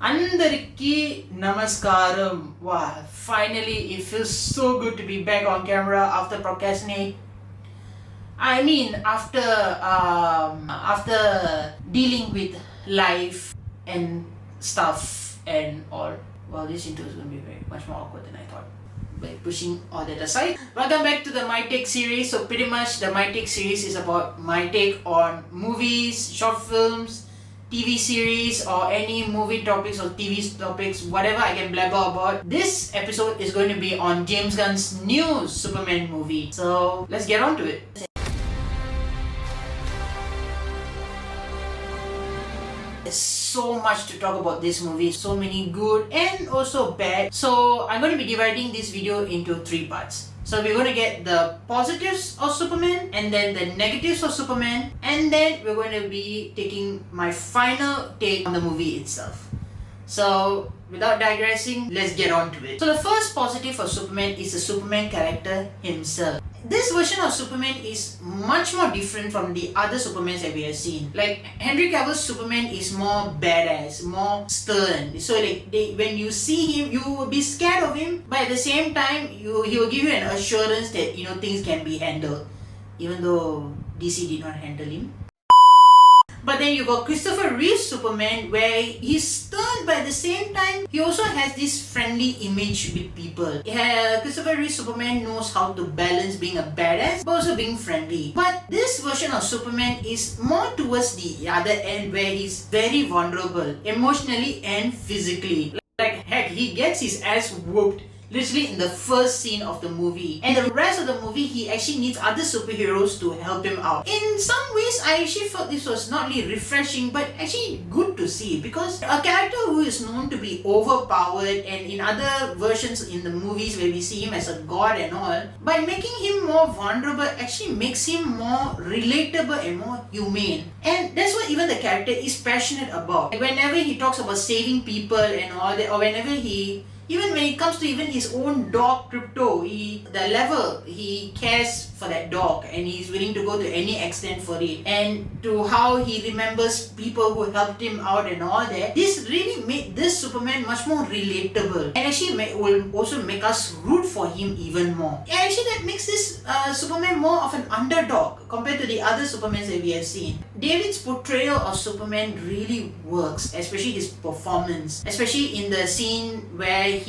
Andariki Namaskaram. Wow, finally it feels so good to be back on camera after procrastinate. After dealing with life and stuff and all. Well, this intro is going to be very much more awkward than I thought. By pushing all that aside, welcome back to the My Take series. So pretty much the My Take series is about my take on movies, short films, TV series, or any movie topics or TV topics, whatever I can blabber about. This episode is going to be on James Gunn's new Superman movie. So let's get on to it. There's so much to talk about this movie, so many good and also bad. So I'm going to be dividing this video into 3 parts. So we're going to get the positives of Superman, and then the negatives of Superman, and then we're going to be taking my final take on the movie itself. So without digressing, let's get on to it. So the first positive of Superman is the Superman character himself. This version of Superman is much more different from the other Supermans that we have seen. Like Henry Cavill's Superman is more badass, more stern. So like when you see him, you will be scared of him, but at the same time, he will give you an assurance that things can be handled, even though DC did not handle him. But then you got Christopher Reeve's Superman, where he's stern, but at the same time, he also has this friendly image with people. Christopher Reeve's Superman knows how to balance being a badass, but also being friendly. But this version of Superman is more towards the other end, where he's very vulnerable, emotionally and physically. Like heck, he gets his ass whooped literally in the first scene of the movie, and the rest of the movie he actually needs other superheroes to help him out. In some ways, I actually felt this was not only refreshing but actually good to see, because a character who is known to be overpowered, and in other versions in the movies where we see him as a god and all, by making him more vulnerable actually makes him more relatable and more humane. And that's what even the character is passionate about. Whenever he talks about saving people and all that, or whenever even when it comes to even his own dog, Crypto, the level he cares for that dog, and he's willing to go to any extent for it, and to how he remembers people who helped him out and all that. This really made this Superman much more relatable, and actually will also make us root for him even more. And actually that makes this Superman more of an underdog compared to the other Supermans that we have seen. David's portrayal of Superman really works, especially his performance, especially in the scene where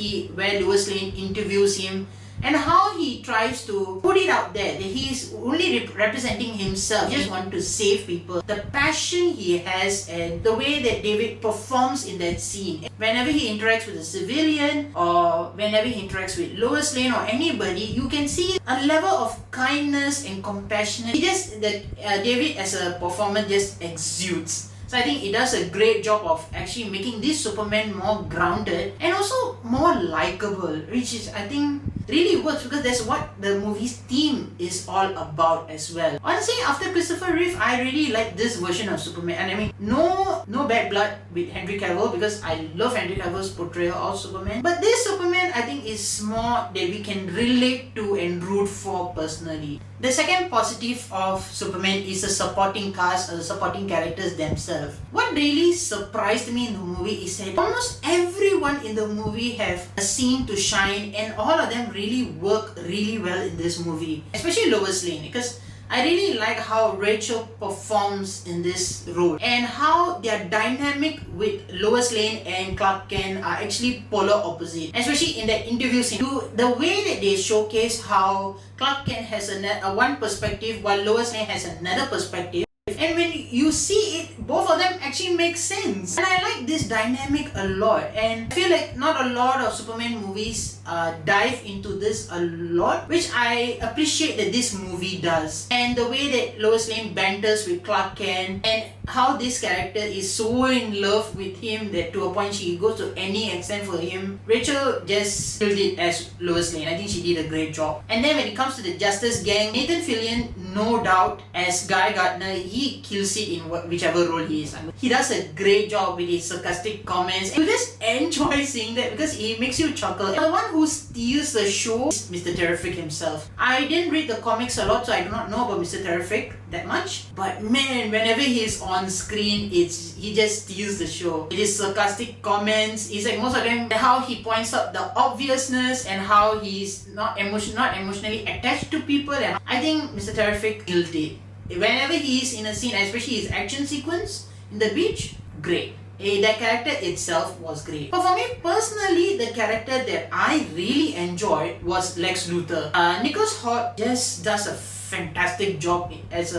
Lois Lane interviews him, and how he tries to put it out there that he's only representing himself, he just wants to save people. The passion he has and the way that David performs in that scene, whenever he interacts with a civilian or whenever he interacts with Lois Lane or anybody, you can see a level of kindness and compassion. David as a performer just exudes. So I think he does a great job of actually making this Superman more grounded and also more likable, which is, I think, really works, because that's what the movie's theme is all about as well. Honestly, after Christopher Reeve, I really like this version of Superman. And I mean, no bad blood with Henry Cavill, because I love Henry Cavill's portrayal of Superman. But this Superman, I think, is more that we can relate to and root for personally. The second positive of Superman is the supporting cast or the supporting characters themselves. What really surprised me in the movie is that almost everyone in the movie have a scene to shine, and all of them really work really well in this movie. Especially Lois Lane, because I really like how Rachel performs in this role, and how their dynamic with Lois Lane and Clark Kent are actually polar opposite. Especially in that interview scene, the way that they showcase how Clark Kent has one perspective while Lois Lane has another perspective. And when you see it, both of them actually make sense. And I like this dynamic a lot. And I feel like not a lot of Superman movies dive into this a lot, which I appreciate that this movie does. And the way that Lois Lane banters with Clark Kent, and how this character is so in love with him that to a point she goes to any extent for him. Rachel just killed it as Lois Lane. I think she did a great job. And then when it comes to the Justice Gang, Nathan Fillion, no doubt, as Guy Gardner, he kills it in whichever role he is. I mean, he does a great job with his sarcastic comments, and you just enjoy seeing that because he makes you chuckle. And the one who steals the show is Mr. Terrific himself. I didn't read the comics a lot, so I do not know about Mr. Terrific that much. But man, whenever he's on screen, he just steals the show. It is sarcastic comments. It's like most of them how he points out the obviousness and how he's not emotionally attached to people. And I think Mr. Terrific killed it. Whenever he is in a scene, especially his action sequence in the beach, great. That character itself was great. But for me personally, the character that I really enjoyed was Lex Luthor. Nicholas Hoult just does a fantastic job as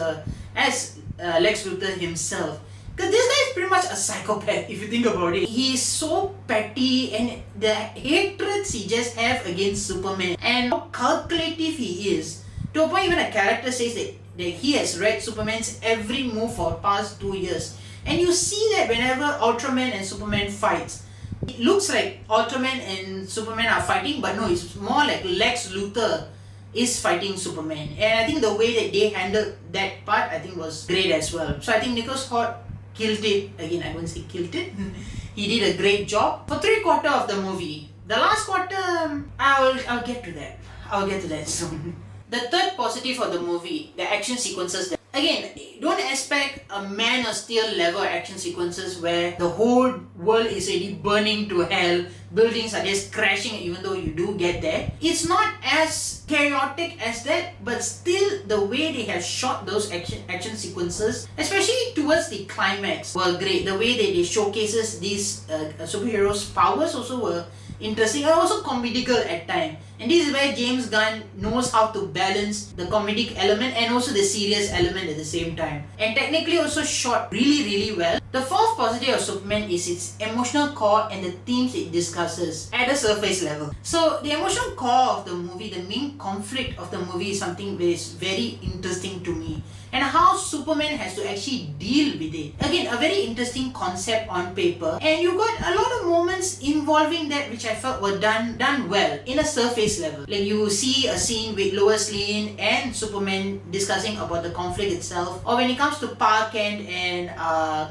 Lex Luthor himself. Because this guy is pretty much a psychopath if you think about it. He's so petty, and the hatreds he just have against Superman and how calculative he is. To a point even a character says that he has read Superman's every move for the past 2 years. And you see that whenever Ultraman and Superman fights, it looks like Ultraman and Superman are fighting, but no, it's more like Lex Luthor is fighting Superman. And I think the way that they handled that part, I think was great as well. So I think Nicholas Hoult killed it. Again, I won't say killed it. He did a great job. For 3/4 of the movie, the last quarter, I'll get to that. I'll get to that soon. The third positive of the movie, the action sequences. Again, don't expect a Man of Steel level action sequences where the whole world is already burning to hell, buildings are just crashing even though you do get there. It's not as chaotic as that, but still the way they have shot those action sequences, especially towards the climax, were great. The way that they showcases these superheroes' powers also were interesting and also comedical at times. And this is where James Gunn knows how to balance the comedic element and also the serious element at the same time. And technically also shot really well. The fourth positive of Superman is its emotional core and the themes it discusses at a surface level. So the emotional core of the movie, the main conflict of the movie is something that is very interesting to me. And how Superman has to actually deal with it. Again, a very interesting concept on paper. And you got a lot of moments involving that which I felt were done well in a surface level. Like you see a scene with Lois Lane and Superman discussing about the conflict itself. Or when it comes to Pa Kent and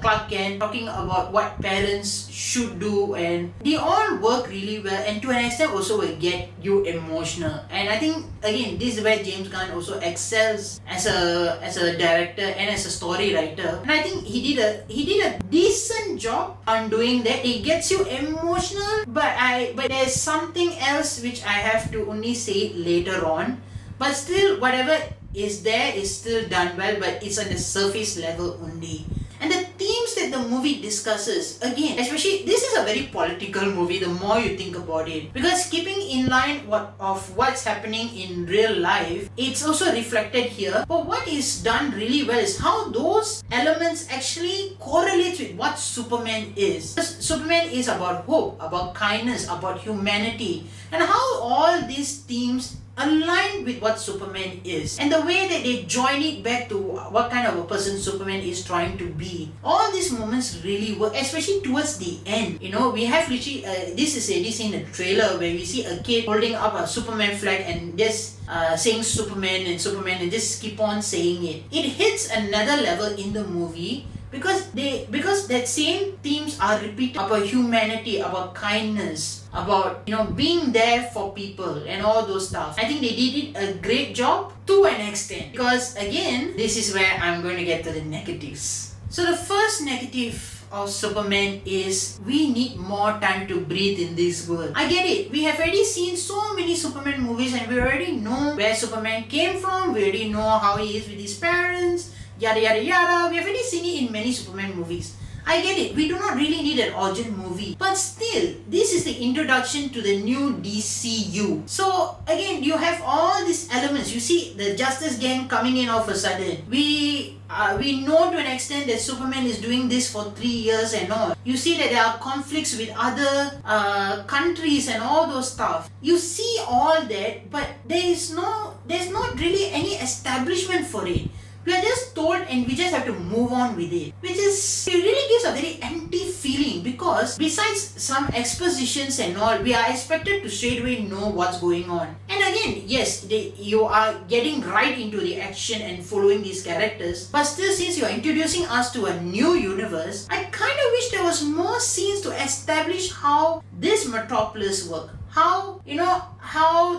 Clark Kent talking about what parents should do. And they all work really well and to an extent also will get you emotional. And I think, again, this is where James Gunn also excels as a director and as a story writer, and I think he did a decent job on doing that. It gets you emotional, but there's something else which I have to only say later on. But still, whatever is there is still done well, but it's on the surface level only. And the themes that the movie discusses, again, especially this is a very political movie the more you think about it. Because keeping in line of what's happening in real life, it's also reflected here. But what is done really well is how those elements actually correlate with what Superman is. Because Superman is about hope, about kindness, about humanity, and how all these themes align with what Superman is and the way that they join it back to what kind of a person Superman is trying to be. All these moments really work, especially towards the end. You know, we have literally this is already seen in the trailer where we see a kid holding up a Superman flag and just saying Superman and just keep on saying it. It hits another level in the movie because that same themes are repeated about humanity, about kindness, about, you know, being there for people and all those stuff. I think they did a great job to an extent. Because again, this is where I'm going to get to the negatives. So the first negative of Superman is we need more time to breathe in this world. I get it. We have already seen so many Superman movies and we already know where Superman came from. We already know how he is with his parents. Yada yada yada. We have already seen it in many Superman movies. I get it, we do not really need an origin movie. But still, this is the introduction to the new DCU. So again, you have all these elements. You see the Justice Gang coming in all of a sudden. We know to an extent that Superman is doing this for 3 years and all. You see that there are conflicts with other countries and all those stuff. You see all that, but there's not really any establishment for it. We are just told and we just have to move on with it. It really gives a very empty feeling because besides some expositions and all, we are expected to straight away know what's going on. And again, yes, you are getting right into the action and following these characters. But still, since you are introducing us to a new universe, I kind of wish there was more scenes to establish how this Metropolis works. how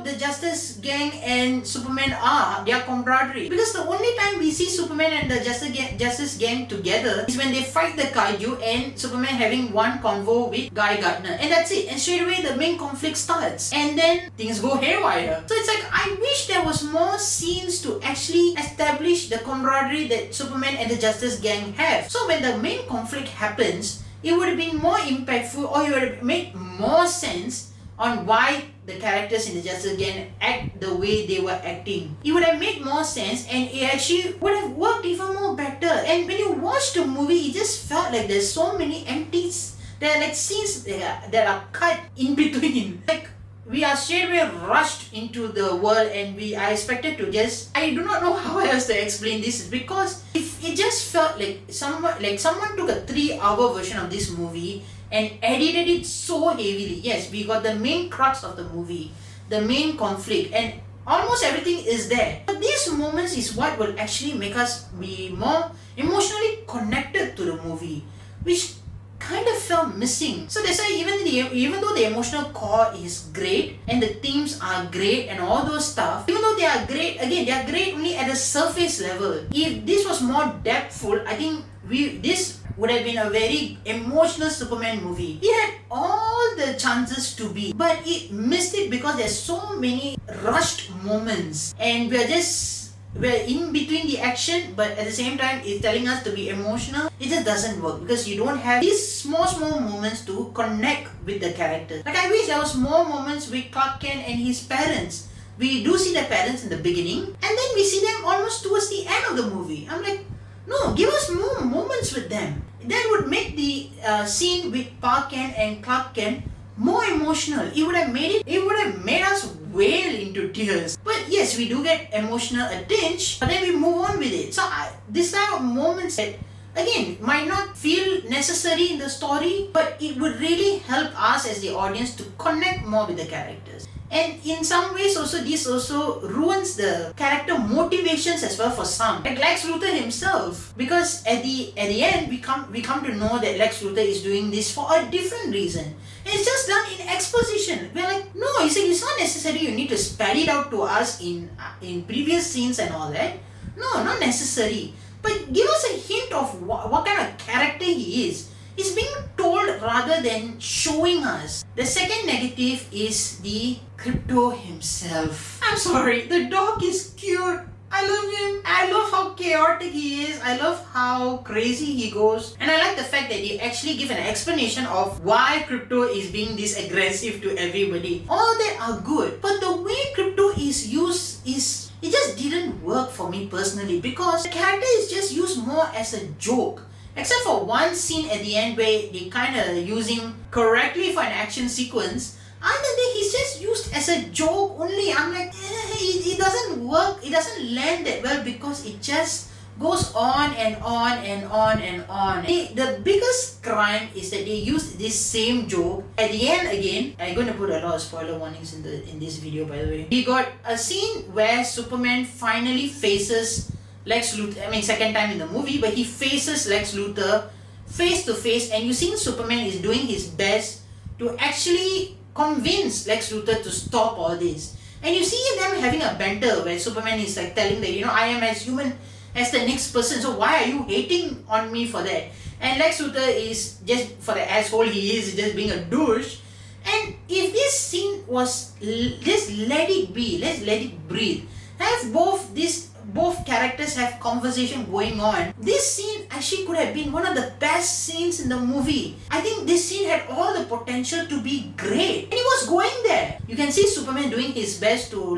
the Justice Gang and Superman are, their camaraderie. Because the only time we see Superman and the Justice Gang together is when they fight the kaiju and Superman having one convo with Guy Gardner, and that's it. And straight away the main conflict starts, and then things go haywire. So it's like, I wish there was more scenes to actually establish the camaraderie that Superman and the Justice Gang have. So when the main conflict happens, it would have been more impactful, or it would have made more sense on why the characters in the Justice Gang act the way they were acting. It would have made more sense, and it actually would have worked even more better. And when you watch the movie, it just felt like there's so many empties. There are like scenes that are cut in between. Like, we are straight away rushed into the world, and we are expected to just, I do not know how else to explain this, because if it just felt like someone took a 3-hour version of this movie and edited it so heavily. Yes, we got the main crux of the movie, the main conflict, and almost everything is there. But these moments is what will actually make us be more emotionally connected to the movie, which kind of felt missing. So that's why even though the emotional core is great and the themes are great and all those stuff, even though they are great, again, they are great only at the surface level. If this was more depthful, I think this would have been a very emotional Superman movie. It had all the chances to be, but it missed it because there's so many rushed moments, and we're in between the action, but at the same time it's telling us to be emotional. It just doesn't work because you don't have these small moments to connect with the characters. Like, I wish there was more moments with Clark Kent and his parents. We do see the parents in the beginning, and then we see them almost towards the end of the movie. I'm like, no, give us more moments with them. That would make the scene with Clark Kent and Clark Kent more emotional. It would have made us wail into tears. But yes, we do get emotional a tinge, but then we move on with it. So this kind of moments that, again, might not feel necessary in the story, but it would really help us as the audience to connect more with the characters. And in some ways also, this also ruins the character motivations as well for some. Like Lex Luthor himself. Because at the end, we come to know that Lex Luthor is doing this for a different reason. And it's just done in exposition. We're like, no, it's not necessary. You need to spell it out to us in previous scenes and all that. No, not necessary. But give us a hint of what kind of character he is. It's being told rather than showing us. The second negative is the Krypto himself. I'm sorry, the dog is cute. I love him. I love how chaotic he is. I love how crazy he goes. And I like the fact that they actually give an explanation of why Krypto is being this aggressive to everybody. All that are good. But the way Krypto is used it just didn't work for me personally, because the character is just used more as a joke. Except for one scene at the end where they kind of use him correctly for an action sequence. Other than that, he's just used as a joke only. I'm like, it doesn't work. It doesn't land that well because it just goes on and on and on and on. The biggest crime is that they use this same joke at the end again. I'm going to put a lot of spoiler warnings in this video, by the way. We got a scene where Superman finally faces Lex Luthor. I mean, second time in the movie, but he faces Lex Luthor face to face, and you see Superman is doing his best to actually convince Lex Luthor to stop all this. And you see them having a banter where Superman is like telling that, I am as human as the next person, so why are you hating on me for that? And Lex Luthor is just, for the asshole he is, just being a douche. And if this scene was, just let it be, let's let it breathe. Have both characters have conversation going on. This scene actually could have been one of the best scenes in the movie. I think this scene had all the potential to be great, and it was going there. You can see Superman doing his best to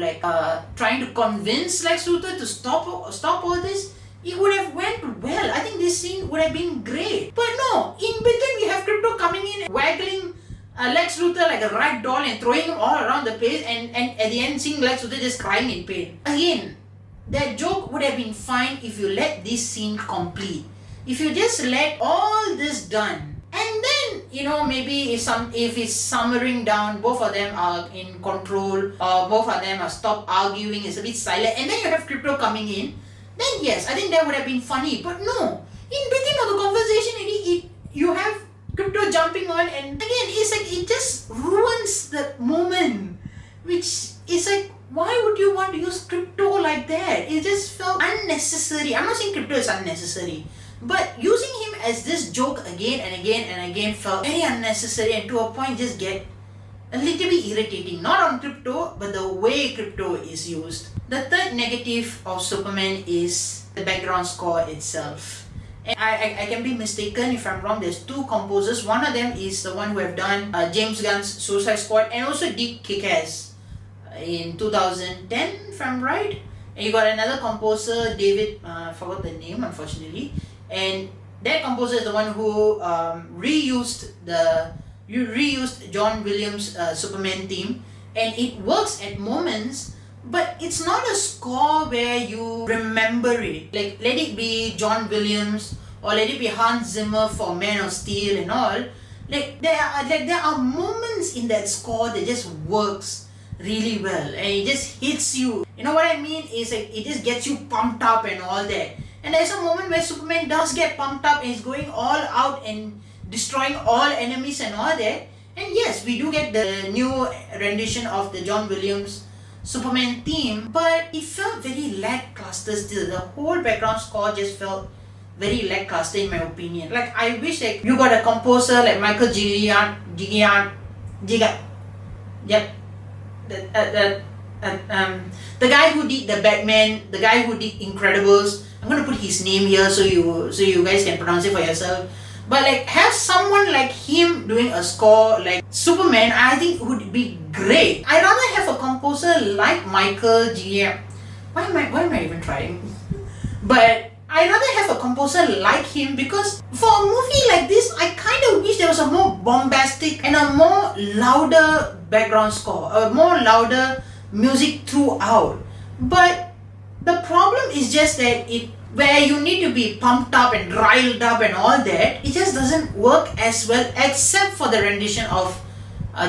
trying to convince Lex Luthor to stop all this. It would have went well. I think this scene would have been great. But no, in between we have Krypto coming in, waggling Lex Luthor like a rag doll and throwing him all around the place, and at the end seeing Lex Luthor just crying in pain. Again, that joke would have been fine if you let this scene complete. If you just let all this done, and then maybe if it's summering down, both of them are in control, or both of them are stopped arguing, it's a bit silent, and then you have Krypto coming in, then yes, I think that would have been funny. But no, in between of the conversation, you have Crypto jumping on, and again, it's like it just ruins the moment. Which is like, why would you want to use crypto like that? It just felt unnecessary. I'm not saying crypto is unnecessary, but using him as this joke again and again and again felt very unnecessary, and to a point just get a little bit irritating. Not on crypto, but the way crypto is used. The third negative of Superman is the background score itself. And I can be mistaken if I'm wrong. There's two composers. One of them is the one who have done James Gunn's Suicide Squad and also did Kick-Ass in 2010, if I'm right. And you got another composer, David, I forgot the name unfortunately. And that composer is the one who reused John Williams' Superman theme, and it works at moments, but it's not a score where you remember it. Like, let it be John Williams or let it be Hans Zimmer for Man of Steel and all. There are moments in that score that just works really well, and it just hits you. You know what I mean? It's like it just gets you pumped up and all that. And there's a moment where Superman does get pumped up and is going all out and destroying all enemies and all that. And yes, we do get the new rendition of the John Williams Superman theme, but it felt very lackluster still. The whole background score just felt very lackluster in my opinion. Like, I wish like you got a composer like Michael yep, the guy who did the Batman, the guy who did Incredibles. I'm gonna put his name here so you guys can pronounce it for yourself. But like, have someone like him doing a score like Superman, I think would be great. I'd rather have a composer like Michael Giacchino. Why am I even trying? But I'd rather have a composer like him, because for a movie like this, I kind of wish there was a more bombastic and a more louder background score, a more louder music throughout. But the problem is just that where you need to be pumped up and riled up and all that, it just doesn't work as well, except for the rendition of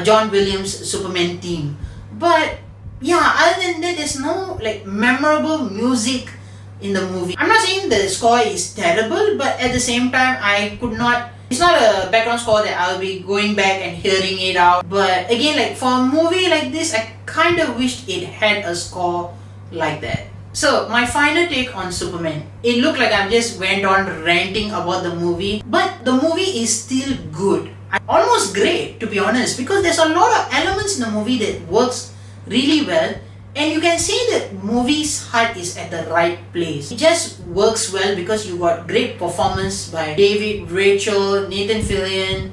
John Williams' Superman theme. But yeah, other than that, there's no like memorable music in the movie. I'm not saying the score is terrible, but at the same time, it's not a background score that I'll be going back and hearing it out. But again, like for a movie like this, I kind of wished it had a score like that. So, my final take on Superman. It looked like I just went on ranting about the movie, but the movie is still good. Almost great, to be honest, because there's a lot of elements in the movie that works really well, and you can see that movie's heart is at the right place. It just works well because you got great performance by David, Rachel, Nathan Fillion,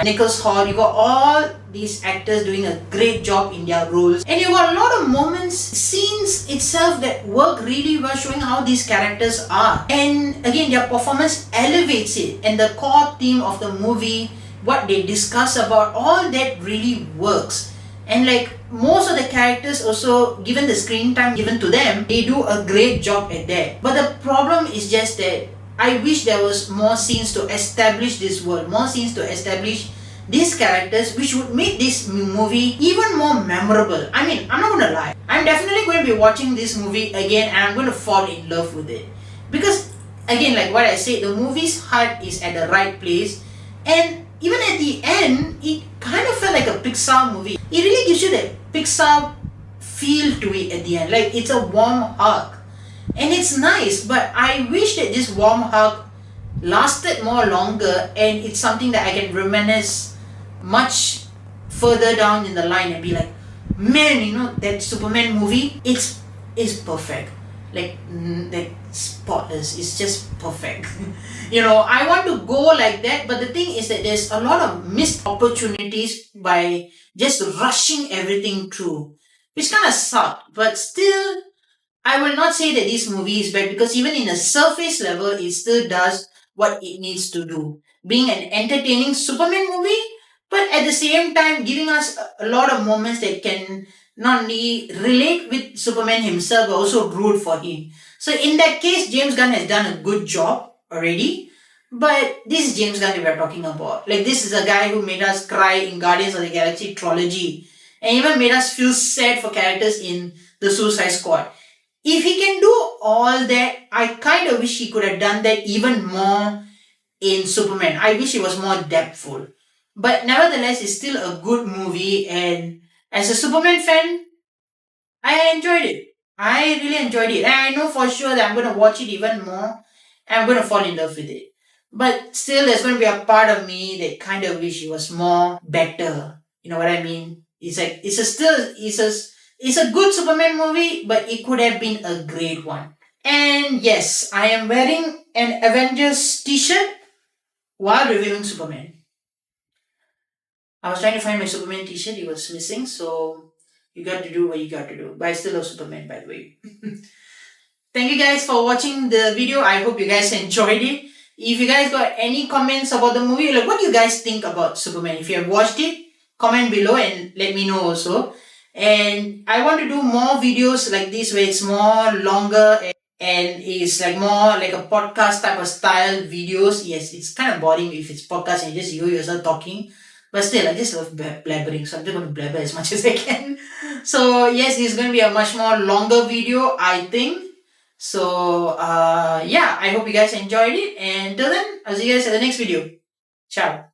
Nicholas Hoult. You got all these actors doing a great job in their roles, and you got a lot of moments, scenes itself that work really well, showing how these characters are. And again, their performance elevates it, and the core theme of the movie, what they discuss about, all that really works. And like, most of the characters also, given the screen time given to them, they do a great job at that. But the problem is just that I wish there was more scenes to establish this world, more scenes to establish these characters, which would make this movie even more memorable. I mean, I'm not gonna lie, I'm definitely going to be watching this movie again, and I'm going to fall in love with it. Because again, like what I said, the movie's heart is at the right place, and even at the end, it kind of felt like a Pixar movie. It really gives you that Pixar feel to it at the end. Like, it's a warm hug. And it's nice, but I wish that this warm hug lasted more longer, and it's something that I can reminisce much further down in the line and be like, man, you know, that Superman movie, it's perfect. Like spotless. It's just perfect. You know, I want to go like that, but the thing is that there's a lot of missed opportunities by just rushing everything through, which kind of sucked. But still, I will not say that this movie is bad, because even in a surface level, it still does what it needs to do. Being an entertaining Superman movie, but at the same time giving us a lot of moments that can not only relate with Superman himself, but also root for him. So in that case, James Gunn has done a good job already. But this is James Gunn that we're talking about. Like, this is a guy who made us cry in Guardians of the Galaxy trilogy, and even made us feel sad for characters in the Suicide Squad. If he can do all that, I kind of wish he could have done that even more in Superman. I wish it was more depthful. But nevertheless, it's still a good movie, and as a Superman fan, I enjoyed it. I really enjoyed it. And I know for sure that I'm gonna watch it even more and I'm gonna fall in love with it. But still there's gonna be a part of me that kind of wish it was more better. You know what I mean? It's like it's a good Superman movie, but it could have been a great one. And yes, I am wearing an Avengers t-shirt while reviewing Superman. I was trying to find my Superman t-shirt, it was missing, so you got to do what you got to do. But I still love Superman, by the way. Thank you guys for watching the video. I hope you guys enjoyed it. If you guys got any comments about the movie, like what do you guys think about Superman? If you have watched it, comment below and let me know also. And I want to do more videos like this where it's more longer and it's like more like a podcast type of style videos. Yes, it's kind of boring if it's podcast and just you yourself talking. But still, I just love blabbering, so I'm just going to blabber as much as I can. So yes, this is going to be a much more longer video, I think. So yeah, I hope you guys enjoyed it. And till then, I'll see you guys in the next video. Ciao.